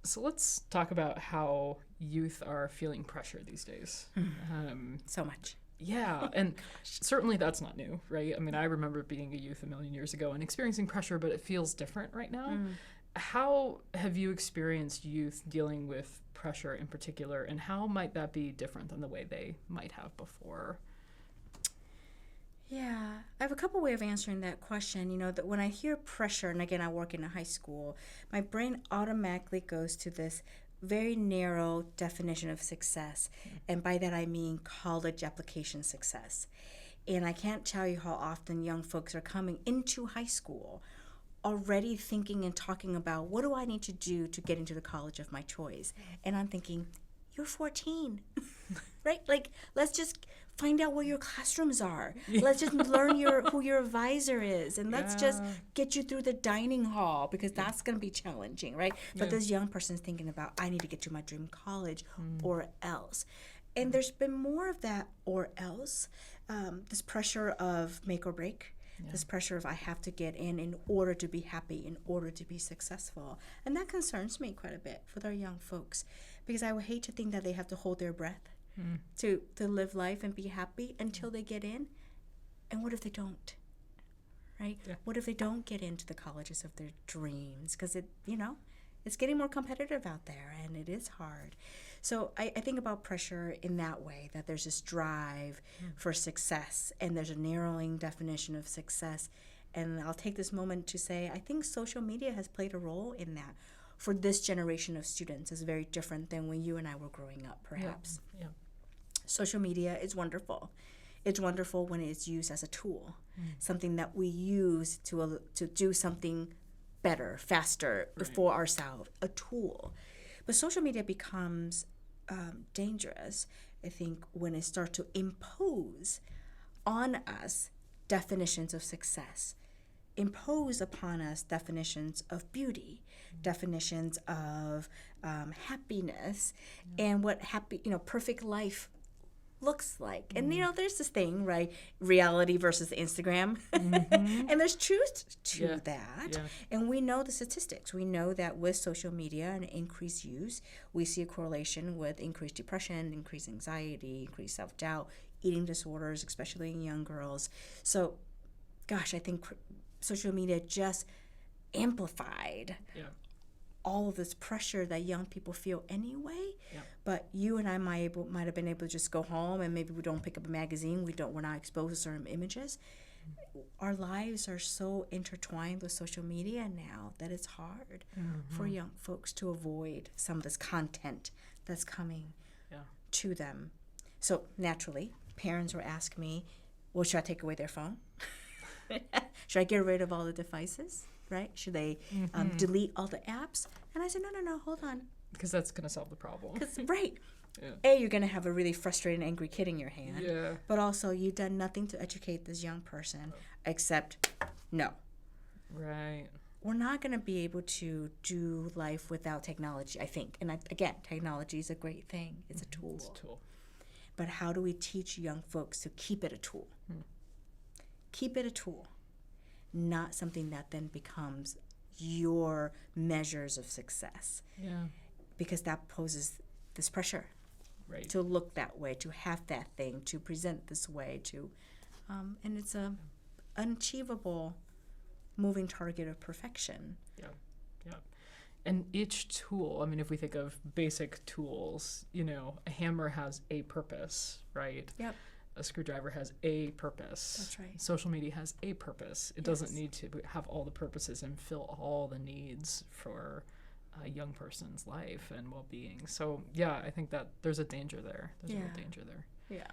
So let's talk about how youth are feeling pressure these days. So much. Yeah, and certainly that's not new, right? I mean, I remember being a youth a million years ago and experiencing pressure, but it feels different right now. How have you experienced youth dealing with pressure in particular, and how might that be different than the way they might have before? Yeah, I have a couple ways of answering that question. You know, that when I hear pressure, and again, I work in a high school, my brain automatically goes to this very narrow definition of success. And by that, I mean college application success. And I can't tell you how often young folks are coming into high school already thinking and talking about what do I need to do to get into the college of my choice. And I'm thinking, you're 14, right? Like, let's just find out where your classrooms are. Let's just learn who your advisor is, and let's just get you through the dining hall, because that's going to be challenging, right? But this young person's thinking about, I need to get to my dream college or else. And there's been more of that or else, this pressure of make or break. This pressure of I have to get in order to be happy, in order to be successful. And that concerns me quite a bit with our young folks, because I would hate to think that they have to hold their breath to live life and be happy until they get in. And what if they don't? Right? Yeah. What if they don't get into the colleges of their dreams? Because it's getting more competitive out there, and it is hard. So I think about pressure in that way, that there's this drive for success, and there's a narrowing definition of success. And I'll take this moment to say, I think social media has played a role in that. For this generation of students is very different than when you and I were growing up, perhaps. Yeah. Social media is wonderful. It's wonderful when it's used as a tool, something that we use to do something better, faster, for ourselves, a tool. But social media becomes dangerous, I think, when it starts to impose on us definitions of success, impose upon us definitions of beauty, definitions of happiness, and what perfect life looks like. And there's this thing, right? Reality versus Instagram. And there's truth to that. Yeah. And we know the statistics. We know that with social media and increased use, we see a correlation with increased depression, increased anxiety, increased self-doubt, eating disorders, especially in young girls. So, gosh, I think social media just amplified all of this pressure that young people feel anyway. Yeah. But you and I might have been able to just go home, and maybe we don't pick up a magazine. We're not exposed to certain images. Our lives are so intertwined with social media now that it's hard for young folks to avoid some of this content that's coming to them. So naturally, parents will ask me, well, should I take away their phone? Should I get rid of all the devices? Right? Should they delete all the apps? And I said, no, hold on. Because that's going to solve the problem. Right. A, you're going to have a really frustrated, angry kid in your hand. Yeah. But also, you've done nothing to educate this young person except no. Right. We're not going to be able to do life without technology, I think. And again, technology is a great thing. It's a tool. It's a tool. But how do we teach young folks to keep it a tool? Keep it a tool. Not something that then becomes your measures of success. Yeah. Because that poses this pressure to look that way, to have that thing, to present this way, and it's a unachievable moving target of perfection. Yeah. And each tool, I mean, if we think of basic tools, a hammer has a purpose, right? Yep. A screwdriver has a purpose. That's right. Social media has a purpose. It doesn't need to have all the purposes and fill all the needs for a young person's life and well-being. So, I think that there's a danger there. There's a real danger there. Yeah.